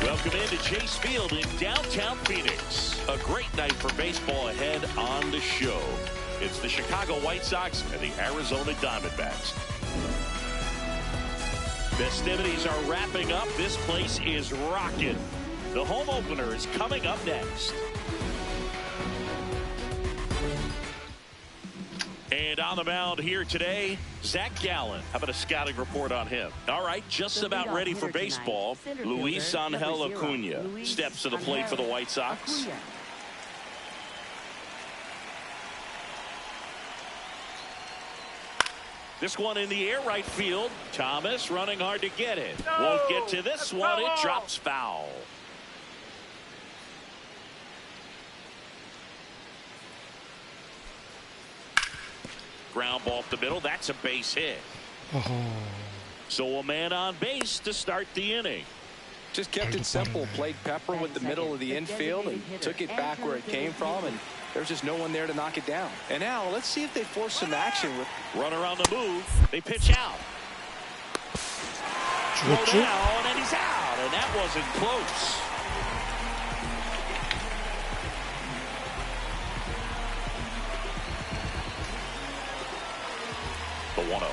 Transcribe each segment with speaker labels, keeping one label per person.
Speaker 1: Welcome into Chase Field in downtown Phoenix. A great night for baseball ahead on the show. It's the Chicago White Sox and the Arizona Diamondbacks. Festivities are wrapping up. This place is rocking. The home opener is coming up next. And on the mound here today, Zach Gallen. How about a scouting report on him? All right, just about ready for baseball. Luis Angel Acuna steps to the plate for the White Sox. This one in the air right field. Thomas running hard to get it. Won't get to this one. It drops foul. Ground ball up the middle. That's a base hit. So a man on base to start the inning.
Speaker 2: Just kept it simple. Played Pepper with the middle of the infield and took it back where it came from, and there's just no one there to knock it down. And now let's see if they force some action with
Speaker 1: runner on the move. They pitch out. Throw down, and he's out, and that wasn't close. The 1-0.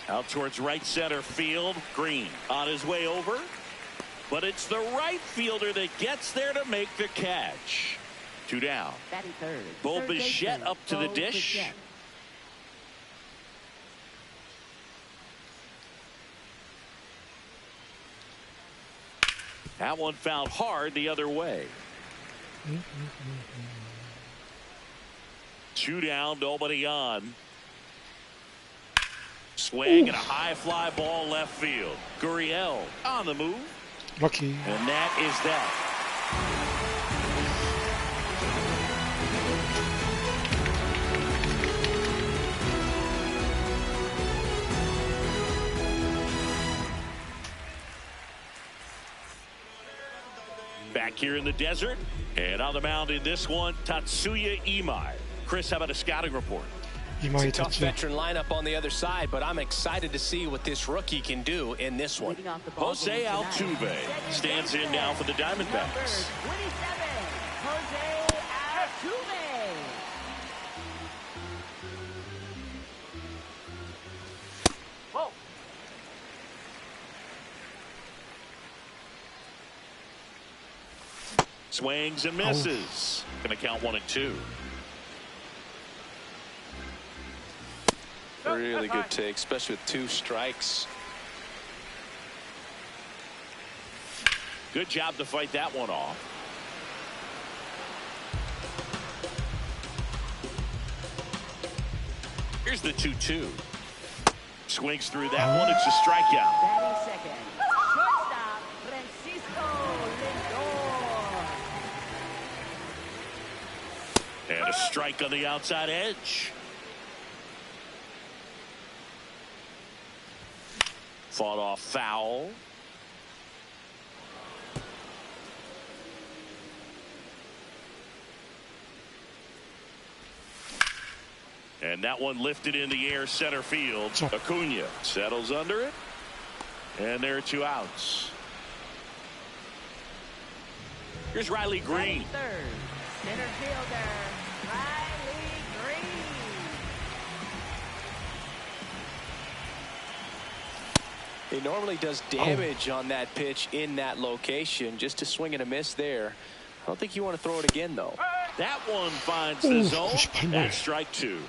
Speaker 1: Out towards right center field. Green on his way over. But it's the right fielder that gets there to make the catch. 2 down. Bo Bichette up to the dish. That one fouled hard the other way. 2 down, nobody on. Swing and a high fly ball left field. Gurriel on the move.
Speaker 3: Lucky.
Speaker 1: And that is that. Back here in the desert. And on the mound in this one, Tatsuya Imai. Chris, how about a scouting report?
Speaker 2: It's a tough veteran lineup on the other side, but I'm excited to see what this rookie can do in this one.
Speaker 1: Jose Altuve stands in now for the Diamondbacks. Swings and misses. Going to count 1 and 2.
Speaker 2: Really good take, especially with 2 strikes.
Speaker 1: Good job to fight that one off. Here's the 2-2. Swings through that one. It's a strikeout. And a strike on the outside edge. Fought off foul. And that one lifted in the air center field. Acuna settles under it. And there are 2 outs. Here's Riley Green.
Speaker 4: Center fielder, Riley Green.
Speaker 2: He normally does damage on that pitch in that location. Just to swing and a miss there. I don't think you want to throw it again, though.
Speaker 1: That one finds the zone. That's strike 2.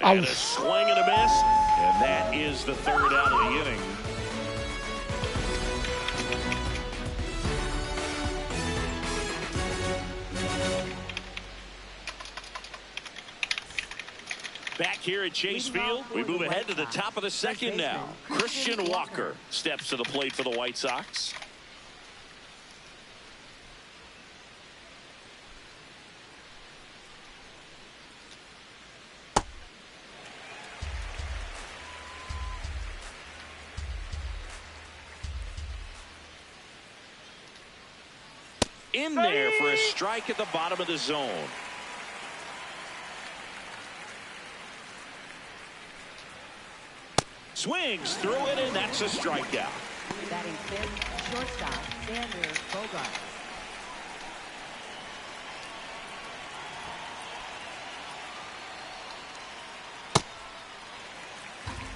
Speaker 1: And a swing and a miss. And that is the 3rd out of the inning. Back here at Chase Field, we move ahead to the top of the 2nd now. Christian Walker steps to the plate for the White Sox. in there for a strike at the bottom of the zone. Swings through it, and that's a strikeout.
Speaker 4: Batting fifth, shortstop, Xander Bogaerts.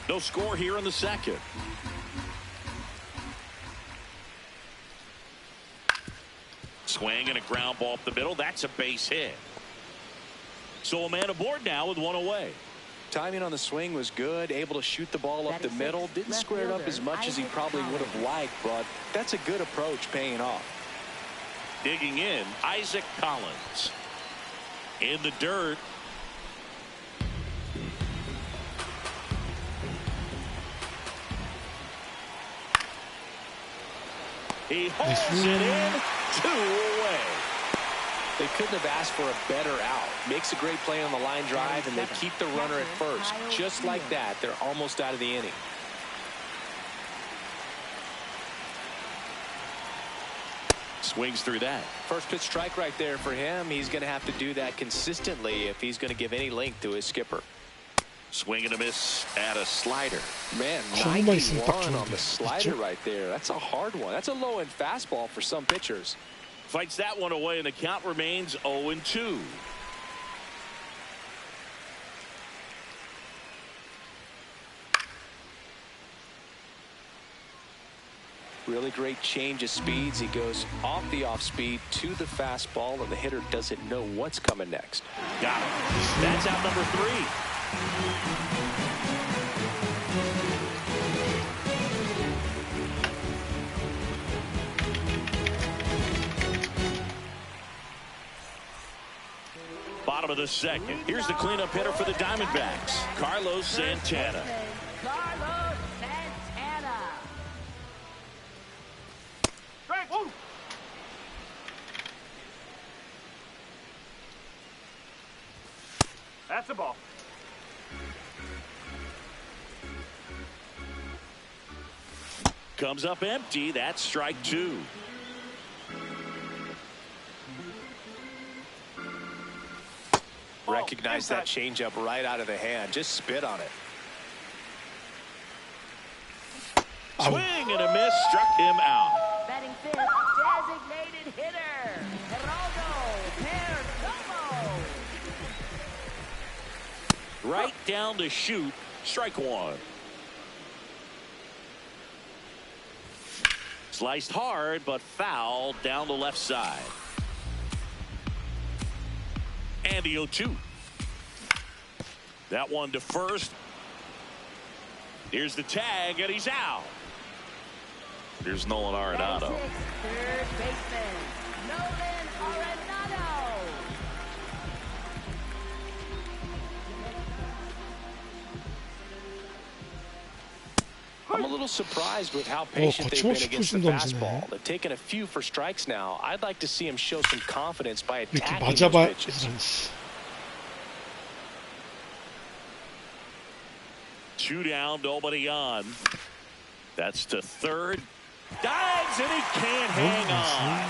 Speaker 1: No score here in the second. Swing and a ground ball up the middle. That's a base hit. So a man aboard now with one away.
Speaker 2: Timing on the swing was good, able to shoot the ball up the middle. Didn't square it up as much as he probably would have liked, but that's a good approach, paying off.
Speaker 1: Digging in, Isaac Collins. In the dirt. He holds it in, 2 away.
Speaker 2: They couldn't have asked for a better out. Makes a great play on the line drive, and they keep the runner at first. Just like that, they're almost out of the inning.
Speaker 1: Swings through that.
Speaker 2: First pitch strike right there for him. He's going to have to do that consistently if he's going to give any length to his skipper.
Speaker 1: Swing and a miss at a slider.
Speaker 2: Man, 91 on the slider right there. That's a hard one. That's a low-end fastball for some pitchers.
Speaker 1: Fights that one away, and the count remains 0-2.
Speaker 2: Really great change of speeds. He goes off the off speed to the fastball, and the hitter doesn't know what's coming next.
Speaker 1: Got it. That's out number 3. Bottom of the second. Here's the cleanup hitter for the Diamondbacks, Carlos Santana.
Speaker 4: Carlos Santana.
Speaker 3: That's a ball.
Speaker 1: Comes up empty. That's strike 2.
Speaker 2: Recognize that changeup right out of the hand. Just spit on it.
Speaker 1: Swing and a miss, struck him out.
Speaker 4: Batting fifth, designated hitter, Geraldo Perdomo.
Speaker 1: Right down to shoot, strike 1. Sliced hard, but foul down the left side. And the 0-2. That one to first. Here's the tag, and he's out. Here's Nolan Arenado.
Speaker 4: Third baseman, Nolan Arenado.
Speaker 2: I'm a little surprised with how patient they've been against the fastball. They've taken a few for strikes now. I'd like to see him show some confidence by attacking those pitches.
Speaker 1: 2 down, nobody on. That's to third. Dives, and he can't hang on.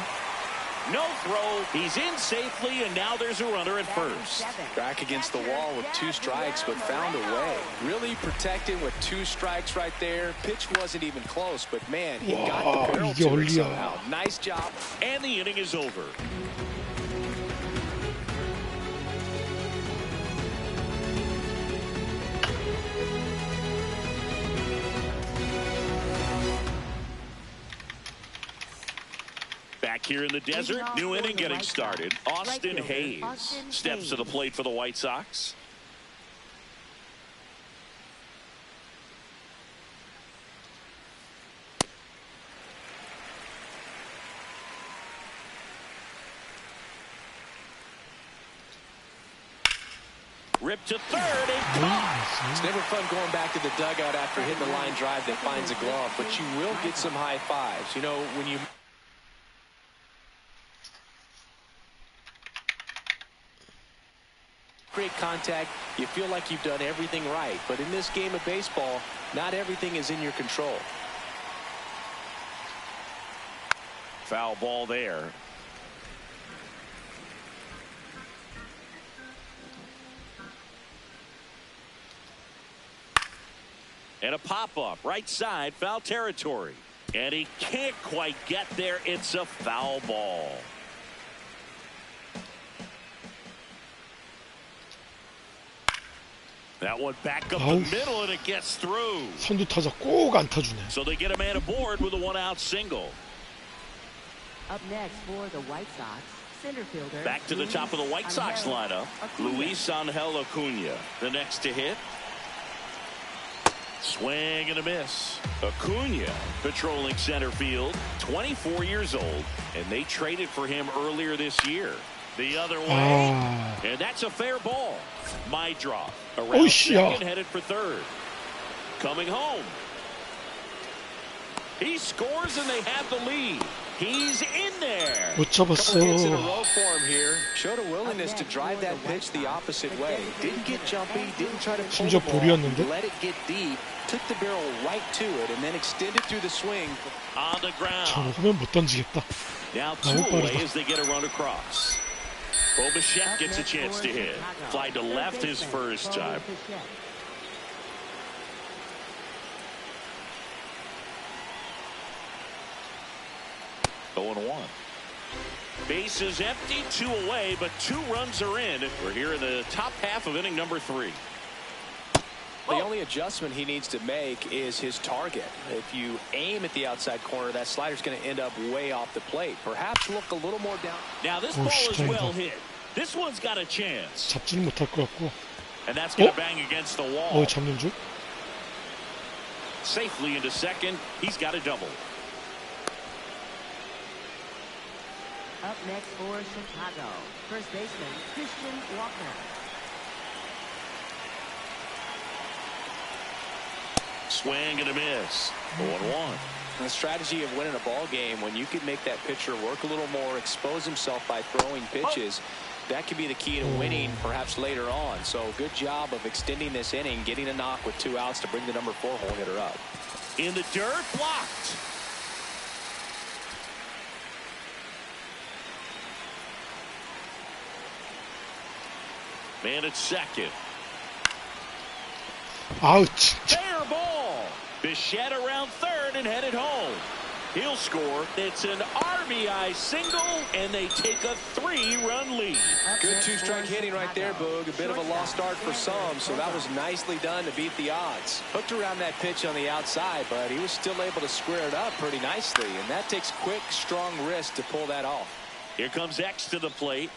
Speaker 1: No throw. He's in safely, and now there's a runner at first.
Speaker 2: Back against the wall with 2 strikes, but found a way. Really protected with 2 strikes right there. Pitch wasn't even close, but man, he got the barrel to it somehow. Nice job.
Speaker 1: And the inning is over. Back here in the desert, new inning getting started. Austin Hayes steps to the plate for the White Sox. Ripped to third and caught.
Speaker 2: It's never fun going back to the dugout after hitting the line drive that finds a glove, but you will get some high fives. You know, when you create contact, you feel like you've done everything right. But in this game of baseball, not everything is in your control.
Speaker 1: Foul ball there. And a pop-up right side, foul territory. And he can't quite get there. It's a foul ball. That one back up the middle, and it gets through.
Speaker 5: 선두 타자 꼭 안 타주네.
Speaker 1: So they get a man aboard with a one-out single.
Speaker 4: Up next for the White Sox, center fielder.
Speaker 1: Back to the top of the White Sox lineup, Luis Angel Acuna. The next to hit. Swing and a miss. Acuna patrolling center field, 24 years old, and they traded for him earlier this year. The other way, and that's a fair ball. My draw. Around second, headed for third. Coming home. He scores, and they have the lead. He's in there.
Speaker 5: 못 잡았어.
Speaker 2: Hits in a row for him here. Showed a willingness to drive that pitch the opposite way. Didn't get jumpy. Didn't try to pull the ball. Let it get deep. Took the barrel right to it and then extended through the swing.
Speaker 1: On the ground.
Speaker 5: 저러면 못 던지겠다.
Speaker 1: Now two away as they get a run across. Bichette gets a chance to hit. Fly to left his first time. 0-1. Base is empty, 2 away, but 2 runs are in. We're here in the top half of inning number 3.
Speaker 2: The only adjustment he needs to make is his target. If you aim at the outside corner, that slider's going to end up way off the plate. Perhaps look a little more down.
Speaker 1: Now this ball is well hit. This one's got a chance.
Speaker 5: 잡지는 못할 것 같고.
Speaker 1: And that's going to bang against the wall.
Speaker 5: 잡는 줄?
Speaker 1: Safely into second. He's got a double.
Speaker 4: Up next for Chicago, first baseman Christian Walker.
Speaker 1: Swing and a miss. 0-1.
Speaker 2: The strategy of winning a ball game, when you can make that pitcher work a little more, expose himself by throwing pitches, that could be the key to winning perhaps later on. So good job of extending this inning, getting a knock with 2 outs to bring the number 4 hole hitter up.
Speaker 1: In the dirt, blocked. Man at second.
Speaker 5: Ouch.
Speaker 1: Fair ball. Bichette around third and headed home. He'll score. It's an RBI single, and they take a 3-run lead.
Speaker 2: Good 2-strike hitting right there, Boog. A bit of a lost start for some, so that was nicely done to beat the odds. Hooked around that pitch on the outside, but he was still able to square it up pretty nicely, and that takes quick, strong wrist to pull that off.
Speaker 1: Here comes X to the plate.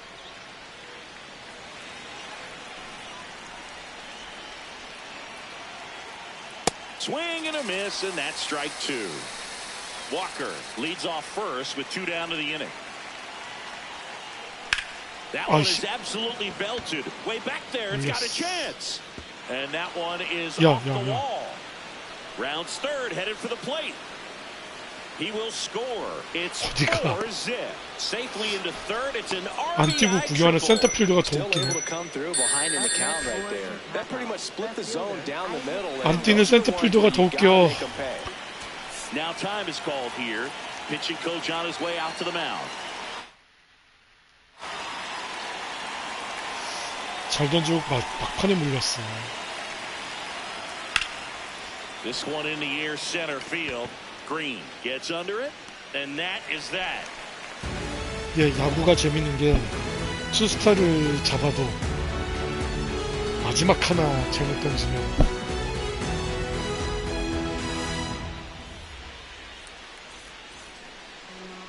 Speaker 1: Swing and a miss, and that's strike 2. Walker leads off first with 2 down to the inning. That one is absolutely belted. Way back there, it's got a chance. And that one is off the wall. Rounds third, headed for the plate. He will score. It's 4-zip. Safely into third. It's an RBI
Speaker 5: 구경하는 센터필더가 더
Speaker 2: Still
Speaker 5: 웃기네.
Speaker 2: able to come through behind in the count right there. That pretty much split the zone down the middle.
Speaker 5: 안 뛰는 센터필더가 더 웃겨.
Speaker 1: Now time is called here. Pitching coach on his way out to the mound.
Speaker 5: 잘 던지고 막판에 물렸어.
Speaker 1: This one in the air, center field. Green gets under it, and that is that.
Speaker 5: 예, 야구가 재밌는 게 투스타를 잡아도 마지막 하나 잘못 던지면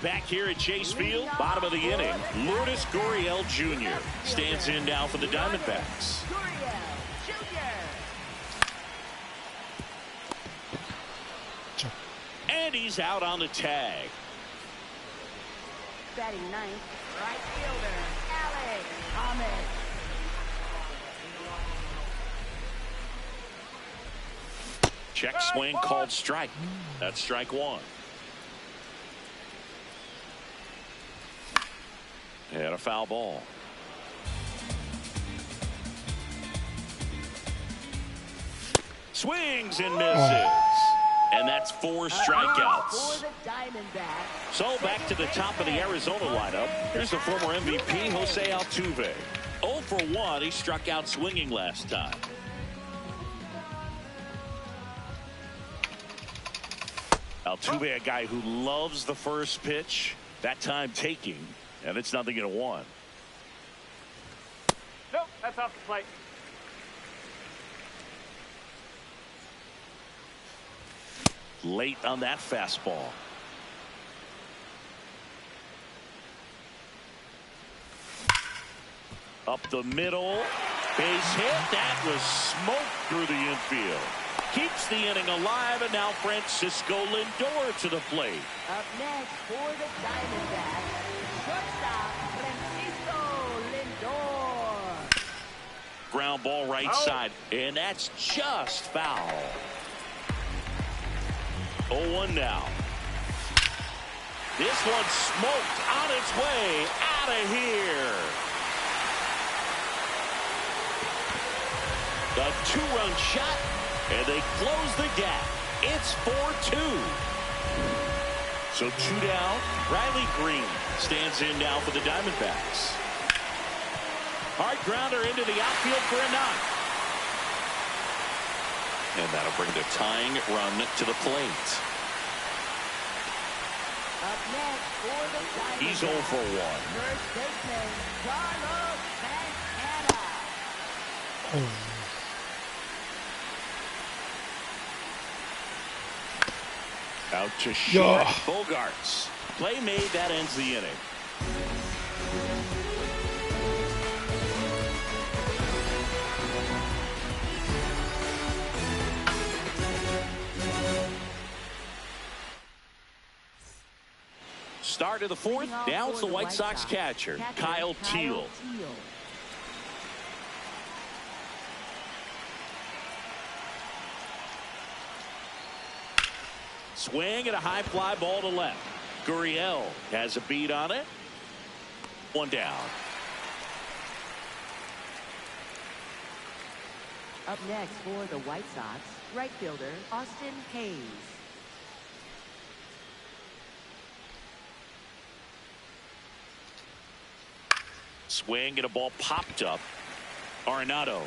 Speaker 1: Back here at Chase Field, bottom of the inning, Lourdes Gurriel Jr. stands in now for the Diamondbacks. And he's out on the tag.
Speaker 4: Batting ninth, right fielder, Alex Thomas.
Speaker 1: Check swing called strike. That's strike 1. And a foul ball. Swings and misses. And that's 4 strikeouts. So back to the top of the Arizona lineup. Here's the former MVP, Jose Altuve. 0 for 1. He struck out swinging last time. Altuve, a guy who loves the first pitch, that time taking, and it's 0-1.
Speaker 3: Nope, that's off the plate.
Speaker 1: Late on that fastball. Up the middle, base hit. That was smoke through the infield. Keeps the inning alive, and now Francisco Lindor to the plate.
Speaker 4: Up next for the Diamondbacks, shortstop Francisco Lindor.
Speaker 1: Ground ball right side, and that's just foul. 0-1 now. This one smoked on its way out of here. A two-run shot, and they close the gap. It's 4-2. So 2 down. Riley Green stands in now for the Diamondbacks. Hard grounder into the outfield for a knock. And that'll bring the tying run to the plate.
Speaker 4: Up next for the Diamondbacks,
Speaker 1: He's 0 for 1.
Speaker 4: first baseman Carlos Santana.
Speaker 1: Out to short.
Speaker 5: Yeah.
Speaker 1: Bogarts. Play made. That ends the inning. Start of the fourth. Now it's the White Sox catcher, Kyle Teal. Swing and a high fly ball to left. Gurriel has a beat on it. 1 down.
Speaker 4: Up next for the White Sox, right fielder Austin Hayes.
Speaker 1: Swing and a ball popped up. Arenado.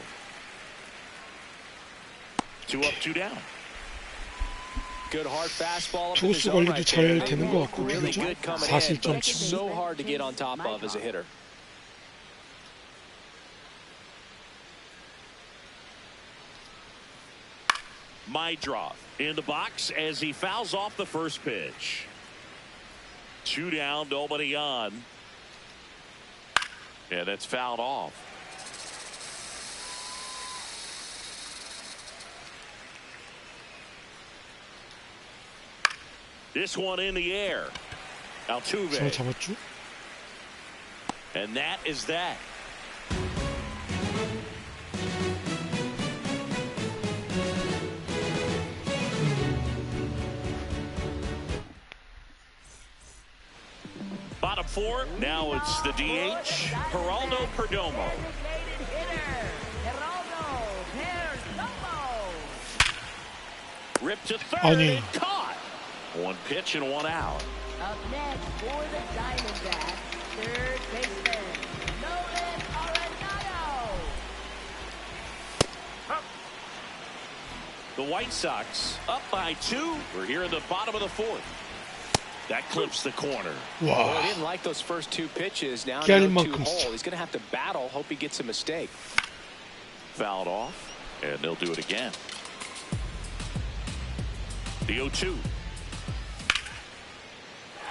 Speaker 1: 2 up, 2 down.
Speaker 2: Good hard fastball.
Speaker 5: 투수 관리도 잘 되는 것 같고,
Speaker 2: Really
Speaker 5: 그죠?
Speaker 2: good coming in,
Speaker 5: 4실점
Speaker 2: but
Speaker 5: 치고.
Speaker 2: so hard to get on top of as a hitter.
Speaker 1: Mydroth in the box as he fouls off the first pitch. 2 down, nobody on. Yeah, that's fouled off. This one in the air.
Speaker 5: 잘
Speaker 1: Altuve.
Speaker 5: 잡았죠?
Speaker 1: And that is that. Bottom 4. Now it's the DH, Geraldo Perdomo. Ripped to third
Speaker 5: 아니.
Speaker 1: and caught. 1 pitch and 1 out.
Speaker 4: Up next for the Diamondbacks, third baseman Nolan Arenado.
Speaker 1: The White Sox up by 2. We're here in the bottom of the 4th. That clips the corner.
Speaker 2: Well,
Speaker 5: 와,
Speaker 2: he didn't like those first 2 pitches. Now
Speaker 5: 깨알
Speaker 2: no 2
Speaker 5: 만큼
Speaker 2: hole. He's going to have to battle. Hope he gets a mistake.
Speaker 1: Fouled off, and they'll do it again. The 0-2.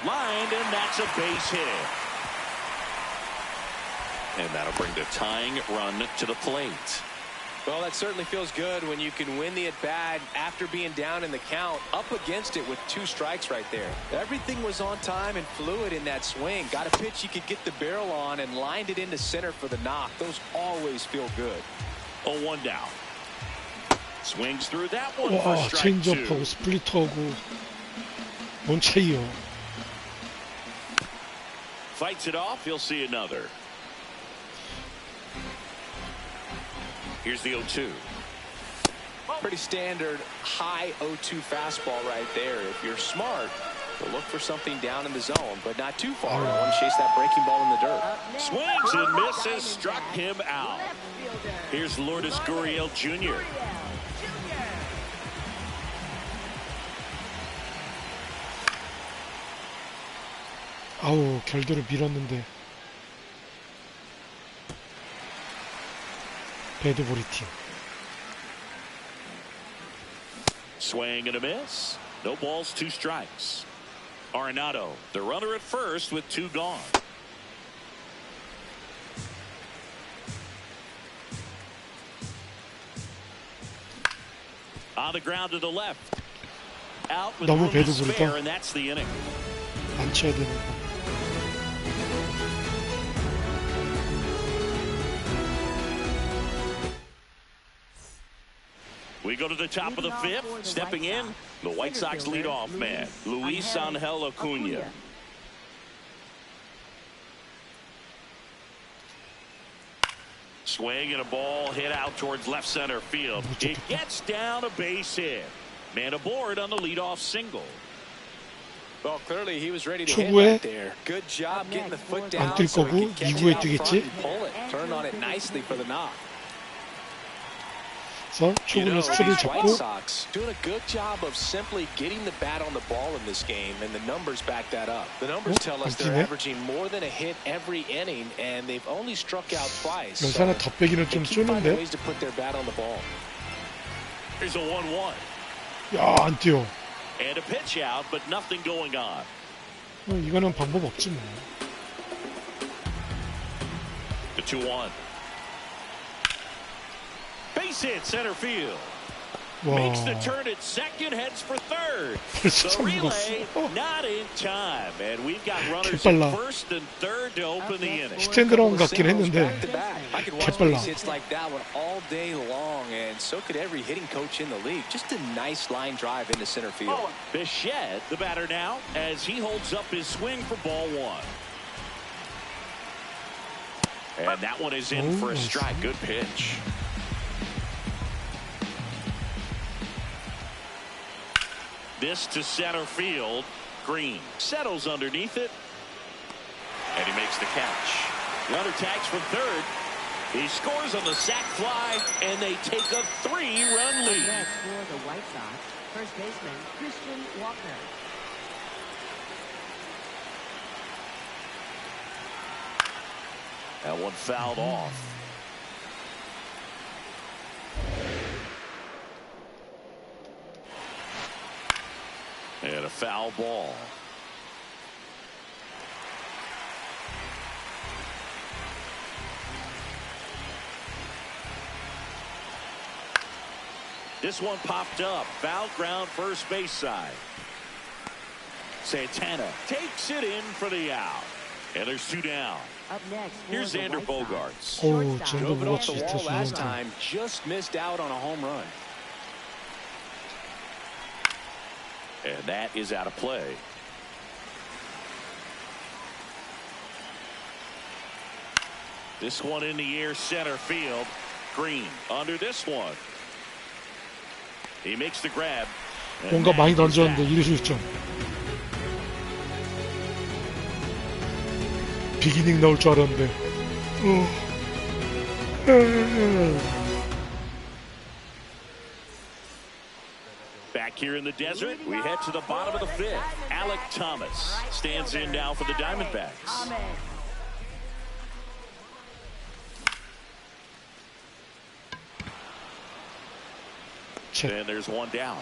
Speaker 1: Lined, and that's a base hit. And that'll bring the tying run to the plate.
Speaker 2: Well, that certainly feels good when you can win the at-bat after being down in the count, up against it with 2 strikes right there. Everything was on time and fluid in that swing. Got a pitch you could get the barrel on and lined it into center for the knock. Those always feel good.
Speaker 1: 0-1 down. Swings through that one for
Speaker 5: 와,
Speaker 1: strike 2.
Speaker 5: 체인지업하고 스플리터하고 뭔 차이요?
Speaker 1: Fights it off. He'll see another. Here's the 0-2.
Speaker 2: Pretty standard high 0-2 fastball right there. If you're smart, you'll look for something down in the zone, but not too far. You want to chase that breaking ball in the dirt.
Speaker 1: Swings and misses, struck him out. Here's Lourdes Gurriel Jr.
Speaker 5: 아우, 결대로 밀었는데. 배드보리 팀.
Speaker 1: Swing and a miss. No balls, 2 strikes. Arenado, the runner at first with 2 gone. On the ground to the left. Out with
Speaker 5: 너무
Speaker 1: room to
Speaker 5: 배드보리다.
Speaker 1: spare, and that's the inning.
Speaker 5: 안 쳐야 되는 거.
Speaker 1: We go to the top of the 5th. Stepping in, the White Sox leadoff man, Luis Angel Acuna. Swing and a ball hit out towards left center field. It gets down a base hit. Man aboard on the leadoff single.
Speaker 2: Well, clearly he was ready to hit
Speaker 5: 초구에
Speaker 2: right there. Good job getting the foot down.
Speaker 5: 안 뛸
Speaker 2: so he
Speaker 5: 거고
Speaker 2: could catch it
Speaker 5: 2구에
Speaker 2: out
Speaker 5: 뛰겠지?
Speaker 2: front and pull it. Turn on it nicely for the knock.
Speaker 5: 그래서 초구는 스트를
Speaker 2: White
Speaker 5: 잡고
Speaker 2: Sox doing a good job of simply getting the bat on the ball in this game, and the numbers back that up. The numbers tell us they're
Speaker 5: 안 뛰네?
Speaker 2: averaging more than a hit every inning, and they've only struck out twice.
Speaker 5: 여기서
Speaker 2: So
Speaker 5: 하나 더 빼기는
Speaker 2: they
Speaker 5: 좀
Speaker 2: keep finding
Speaker 5: 쏘는데.
Speaker 2: ways to put their bat on the ball.
Speaker 1: Here's a 1-1.
Speaker 5: 야, 안 뛰어.
Speaker 1: And a pitch out, but nothing going on.
Speaker 5: 이거는 방법 없지 뭐.
Speaker 1: The 2-1. Base hit center field.
Speaker 5: 와,
Speaker 1: Makes the turn at second, heads for third.
Speaker 5: 벌써
Speaker 1: The
Speaker 5: 참
Speaker 1: relay
Speaker 5: 먹었어.
Speaker 1: not in time, and we've got runners
Speaker 5: 개빨라.
Speaker 1: at first and third to open the inning.
Speaker 5: 스탠드라운 같긴
Speaker 2: Singles
Speaker 5: 했는데
Speaker 2: back to back. I could watch
Speaker 5: 개빨라.
Speaker 2: base hits like that one all day long, and so could every hitting coach in the league. Just a nice line drive into center field.
Speaker 1: Bichette, the batter now, as he holds up his swing for ball 1. And that one is in for a strike. Good pitch. This to center field. Green settles underneath it, and he makes the catch. Runner tags from third. He scores on the sac fly, and they take a 3-run lead.
Speaker 4: Next for the White Sox, first baseman Christian Walker.
Speaker 1: That one fouled off. And a foul ball. This one popped up. Foul ground first base side. Santana takes it in for the out. And there's 2 down.
Speaker 4: Up next for
Speaker 1: Here's
Speaker 4: the
Speaker 1: Xander
Speaker 4: White
Speaker 1: Bogaerts.
Speaker 4: Sox,
Speaker 5: 어우,
Speaker 4: shortstop.
Speaker 5: 젠더
Speaker 2: Drove it off
Speaker 5: 뭐가
Speaker 2: the wall
Speaker 5: 진짜
Speaker 2: last
Speaker 5: 좋은데.
Speaker 2: time. Just missed out on a home run.
Speaker 1: And that is out of play. This one in the air center field. Green under this one. He makes the grab.
Speaker 5: 뭔가 많이 던졌는데 1실점. 비기닝 나올 줄 알았는데.
Speaker 1: Back here in the desert, we head to the bottom of the 5th. Alec Thomas stands in now for the Diamondbacks. And there's 1 down.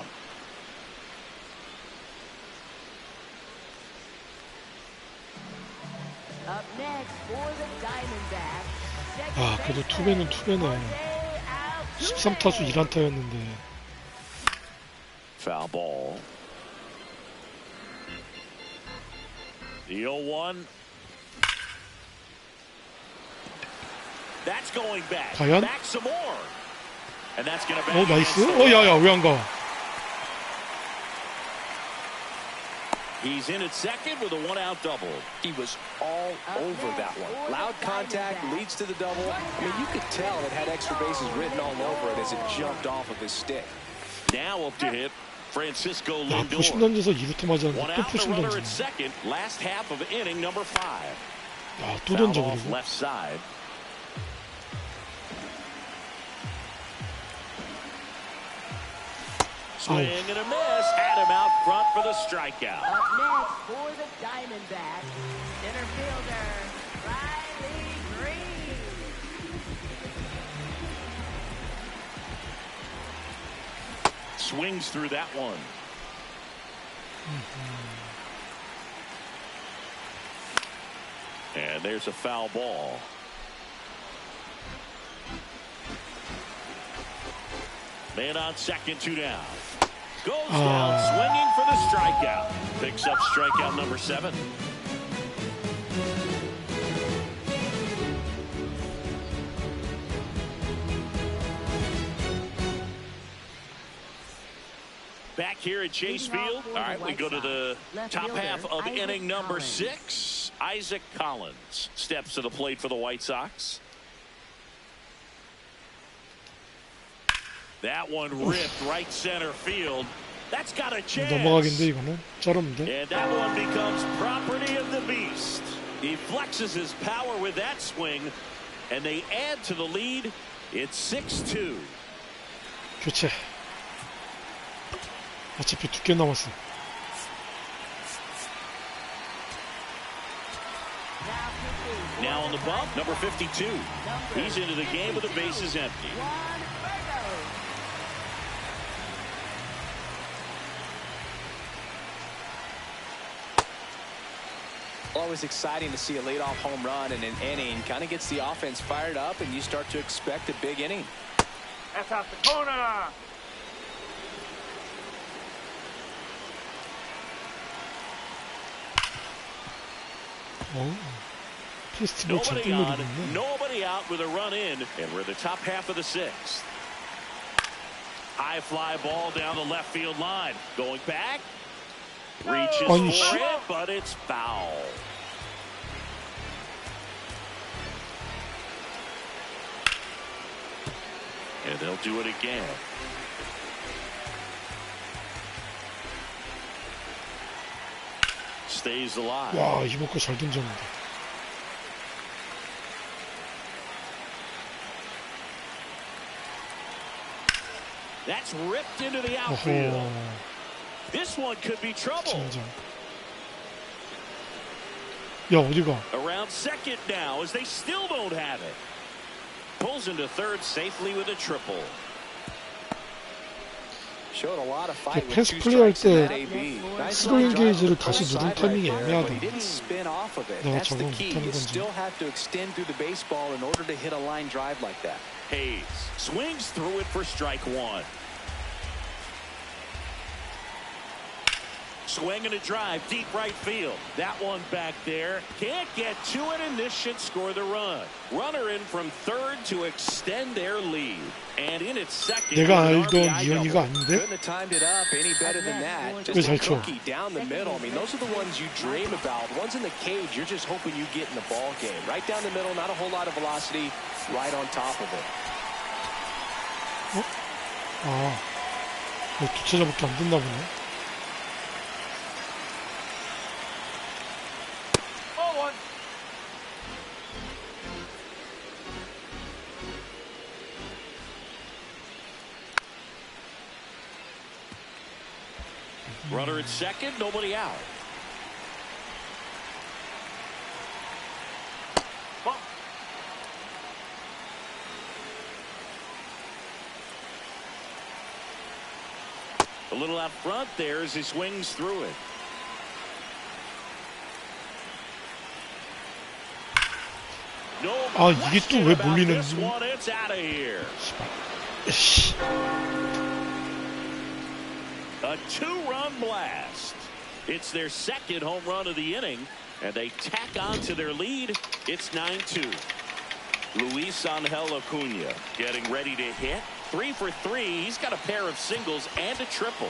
Speaker 4: Up next for the Diamondbacks.
Speaker 5: 아, 그래도 투배는 투배네. 13타수 1안타였는데.
Speaker 1: Foul ball. The 0-1. That's going back.
Speaker 5: 과연?
Speaker 1: Back some more. And that's going to
Speaker 5: 어, 나이스. 야야, 왜 안 가?
Speaker 1: He's in at second with a 1-out double.
Speaker 2: He was all over that one. Loud contact leads to the double. I mean, you could tell it had extra bases written all over it as it jumped off of his stick.
Speaker 1: Now up to hit Francisco
Speaker 5: 야, 포심
Speaker 1: Lindor.
Speaker 5: 던져서 2루타 맞았는데
Speaker 1: 1
Speaker 5: 또
Speaker 1: out, the
Speaker 5: 포심
Speaker 1: runner
Speaker 5: 던지네.
Speaker 1: at second. Last half of inning number 5.
Speaker 5: 야, 또
Speaker 1: Foul
Speaker 5: 던져
Speaker 1: off
Speaker 5: 그리고.
Speaker 1: left side. Swing and a miss. Had him out front for the strikeout.
Speaker 4: Up next for the Diamondbacks, center fielder, Riley Green.
Speaker 1: Swings through that one. And there's a foul ball. Man on second, 2 down. Goes down swinging for the strikeout. Picks up strikeout number 7. Back here at Chase Field. All right, we go to the top half of inning number 6. Isaac Collins steps to the plate for the White Sox. That one ripped right center field. That's got a chance.
Speaker 5: 넘어가긴데 이거는 짧은데.
Speaker 1: And that one becomes property of the beast. He flexes his power with that swing, and they add to the lead. It's 6-2.
Speaker 5: 교체. 어차피 2개 남았어.
Speaker 1: Now on the bump, number 52. He's into the game with the bases empty.
Speaker 2: Always exciting to see a leadoff home run in an inning. Kind of gets the offense fired up, and you start to expect a big inning.
Speaker 3: That's out the corner.
Speaker 5: 피스트볼 잘
Speaker 1: Nobody on,
Speaker 5: 뚫리겠네.
Speaker 1: nobody out with a run in, and we're the top half of the 6th. High fly ball down the left field line. Going back. Reaches for it, but it's foul. And they'll do it again. Stays alive.
Speaker 5: 와, 이번 거 잘 던졌는데.
Speaker 1: That's ripped into the outfield. This one could be trouble.
Speaker 5: 진짜. 야, 어디가?
Speaker 1: Around second now as they still don't have it. Pulls into third safely with a triple.
Speaker 2: Showed a lot of fight with
Speaker 5: 패스
Speaker 2: 2
Speaker 5: 플레이 할
Speaker 2: strikes in
Speaker 5: 때
Speaker 2: that AB. Nice
Speaker 5: 스로잉
Speaker 2: line drive
Speaker 5: 게이지를
Speaker 2: on the
Speaker 5: 다시
Speaker 2: side
Speaker 5: 누른
Speaker 2: right
Speaker 5: 타이밍이
Speaker 2: there, but he
Speaker 5: 애매하던데.
Speaker 2: didn't spin off of it.
Speaker 5: 내가
Speaker 2: That's the
Speaker 5: 적응
Speaker 2: key.
Speaker 5: 못하는
Speaker 2: You
Speaker 5: 건지.
Speaker 2: still have to extend through the baseball in order to hit a line drive like that.
Speaker 1: Hayes swings through it for strike 1. Swing and a drive deep right field. That one back there. Can't get to it, and this should score the run. Runner in from third to extend their lead. And in its second.
Speaker 5: 내가 알던 이현이가 아닌데?
Speaker 2: Couldn't have timed it up any better than that.
Speaker 5: 왜
Speaker 2: Just
Speaker 5: 잘
Speaker 2: a
Speaker 5: 쳐?
Speaker 2: cookie down the middle. I mean, those are the ones you dream about. Ones in the cage, you're just hoping you get in the ball game. Right down the middle, not a whole lot of velocity. Right on top of it.
Speaker 5: 아, 주체자밖에 안 됐나 보네.
Speaker 1: Runner at second, nobody out. A little out front there as he swings through it. No
Speaker 5: 아, 이게 또 왜 몰리는?
Speaker 1: this one, it's out of here.
Speaker 5: 씨.
Speaker 1: A 2-run blast. It's their second home run of the inning, and they tack on to their lead. It's 9-2. Luis Angel Acuna getting ready to hit. 3 for 3. He's got a pair of singles and a triple.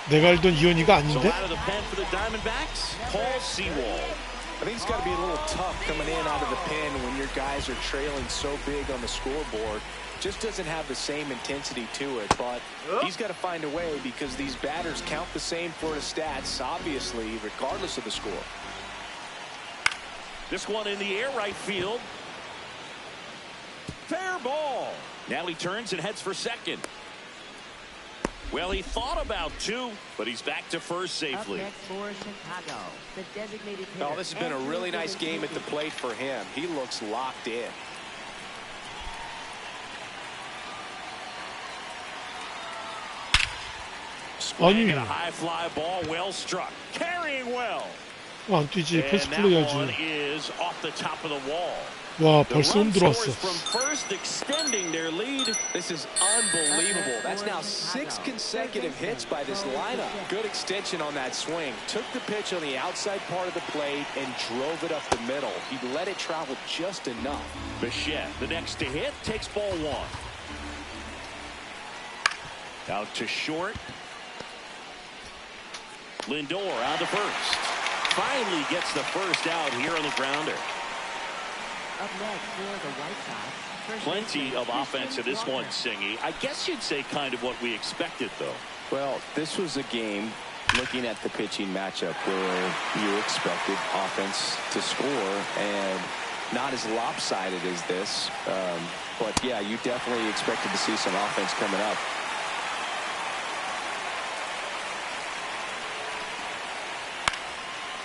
Speaker 5: 내가 알던 이현이가
Speaker 1: So
Speaker 5: 아닌데?
Speaker 1: out of the pen for the Diamondbacks, Paul Sewald.
Speaker 2: I think it's got to be a little tough coming in out of the pen when your guys are trailing so big on the scoreboard. Just doesn't have the same intensity to it, but he's got to find a way because these batters count the same for his stats, obviously, regardless of the score.
Speaker 1: This one in the air right field. Fair ball. Now he turns and heads for second. Well, he thought about 2, but he's back to first safely.
Speaker 4: Up next for Chicago, the designated hitter.
Speaker 2: Oh, this has been a really nice game at the plate for him. He looks locked in.
Speaker 1: Swing at a high fly ball, well struck, carrying well.
Speaker 5: 안 뛰지.
Speaker 1: And
Speaker 5: 패스
Speaker 1: that one
Speaker 5: 플레이하지.
Speaker 1: is off the top of the wall.
Speaker 5: 와,
Speaker 1: The
Speaker 5: 벌써
Speaker 1: run
Speaker 5: 홈
Speaker 1: scores
Speaker 5: 들어왔어.
Speaker 1: from first, extending their lead.
Speaker 2: This is unbelievable. That's now 6 consecutive hits by this lineup. Good extension on that swing. Took the pitch on the outside part of the plate and drove it up the middle. He let it travel just enough.
Speaker 1: Bichette, the next to hit, takes ball 1. Out to short. Lindor on to first. Finally gets the first out here on the grounder.
Speaker 4: Up next for the White Sox.
Speaker 1: Plenty of offense in this one, Singy. I guess you'd say kind of what we expected, though.
Speaker 2: Well, this was a game, looking at the pitching matchup, where you expected offense to score, and not as lopsided as this. But, yeah, you definitely expected to see some offense coming up.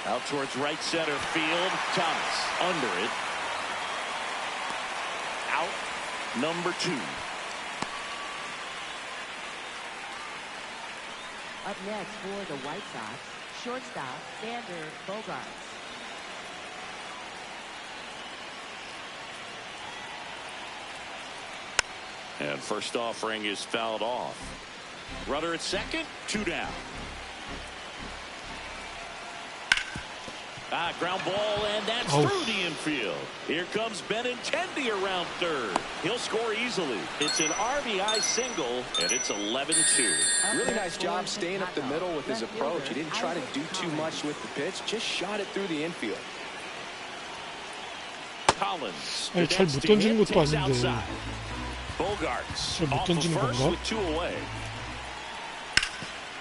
Speaker 1: Out towards right center field. Thomas under it. Out number 2.
Speaker 4: Up next for the White Sox, shortstop Xander Bogaerts.
Speaker 1: And first offering is fouled off. Runner at second, 2 down. Ground ball, and that's through the infield. Here comes Benintendi around third. He'll score easily. It's an RBI single, and it's 11-2.
Speaker 2: Really nice job staying up the middle with his approach. He didn't try to do too much with the pitch, just shot it through the infield.
Speaker 1: Collins.
Speaker 5: 아니, 잘 못 던지는 것도 아닌데.
Speaker 1: Bogaerts
Speaker 5: 잘 못
Speaker 1: off the
Speaker 5: 던지는
Speaker 1: first
Speaker 5: 건가?
Speaker 1: with 2 away.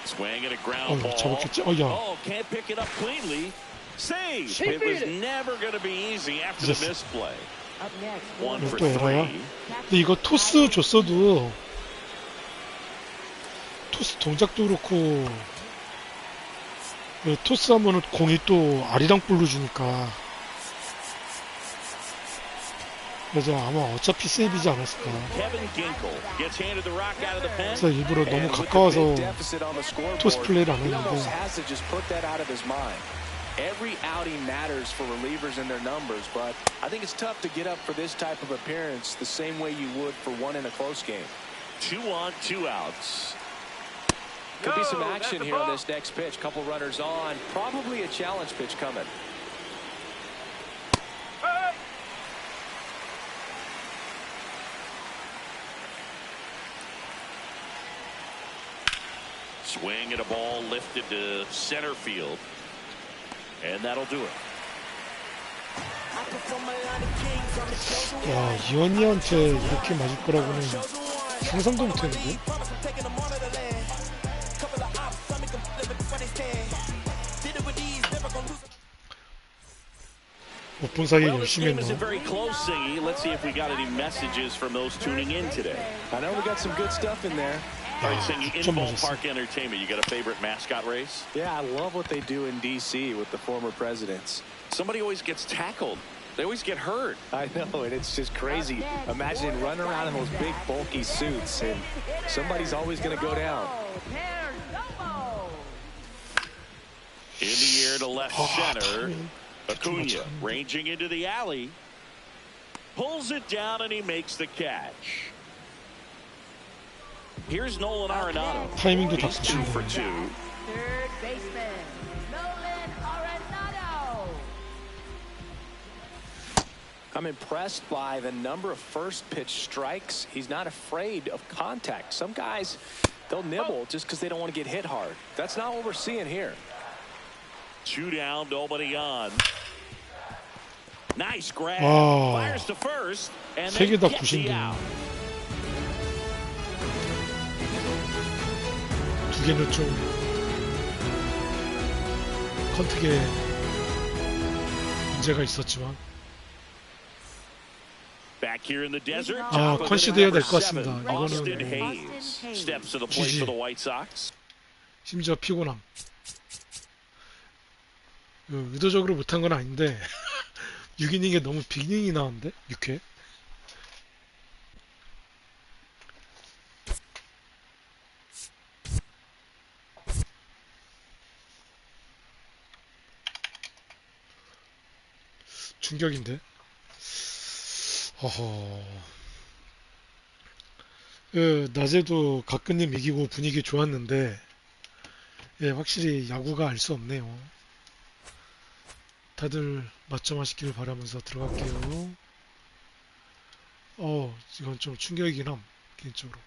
Speaker 1: Swing at a ground ball.
Speaker 5: 잡았겠지? 야.
Speaker 1: Oh, can't pick it up cleanly. Save. It was never going to be easy after the misplay.
Speaker 4: Up next,
Speaker 1: 1 for
Speaker 5: 또 에러야?
Speaker 1: 3.
Speaker 5: 근데 이거 토스 줬어도 토스 동작도 그렇고 토스 하면은 공이 또 아리랑 볼로 주니까 그래서 아마 어차피 세이브지 않았을까. 그래서 일부러 너무 가까워서 토스 플레이를 안 했는데.
Speaker 2: Every outing matters for relievers and their numbers, but I think it's tough to get up for this type of appearance the same way you would for one in a close game.
Speaker 1: 2 on, 2 outs.
Speaker 2: Could be some action here on this next pitch. Couple runners on. Probably a challenge pitch coming.
Speaker 1: Swing at a ball lifted to center field. And that'll do it.
Speaker 5: 와, 이원희한테 이렇게 맞을 거라고는 상상도 못했는데. 못 본 사이에 열심히 했나?
Speaker 1: Very close, Singy. Let's see if we got any messages from those tuning in today.
Speaker 2: I know we got some good stuff in there.
Speaker 1: All right, Singy, in ballpark entertainment, you got a favorite mascot race?
Speaker 2: Yeah, I love what they do in D.C. with the former presidents.
Speaker 1: Somebody always gets tackled. They always get hurt.
Speaker 2: I know, and it's just crazy. Imagine running around in those big, bulky suits, and somebody's always going to go down.
Speaker 1: In the air to left center. Acuna ranging into the alley. Pulls it down, and he makes the catch. Here's Nolan Arenado.
Speaker 5: 타이밍도 다
Speaker 1: He's 2 for 2.
Speaker 4: Third baseman, Nolan Arenado.
Speaker 2: I'm impressed by the number of first pitch strikes. He's not afraid of contact. Some guys, they'll nibble just because they don't want to get hit hard. That's not what we're seeing here.
Speaker 1: 2 down, nobody on. Nice grab.
Speaker 5: 와,
Speaker 1: Fires to first, and
Speaker 5: 세 개 다
Speaker 1: then gets the
Speaker 5: 90도.
Speaker 1: out.
Speaker 5: 두 개는 좀 컨택에 문제가 있었지만
Speaker 1: Back here in the desert.
Speaker 5: 아,
Speaker 1: top of
Speaker 5: 컨시드
Speaker 1: inning
Speaker 5: 해야 될
Speaker 1: number
Speaker 5: 것
Speaker 1: seven,
Speaker 5: 같습니다.
Speaker 1: Austin
Speaker 5: 이거는
Speaker 1: Hayes steps to the plate
Speaker 5: GG.
Speaker 1: for the White Sox.
Speaker 5: 심지어 피곤함. 의도적으로 못한 건 아닌데 6이닝에 너무 빅닝이 나왔는데 6회. 충격인데. 허허. 낮에도 가끔님 이기고 분위기 좋았는데, 예, 확실히 야구가 알 수 없네요. 다들 맞점하시길 바라면서 들어갈게요. 이건 좀 충격이긴 함, 개인적으로.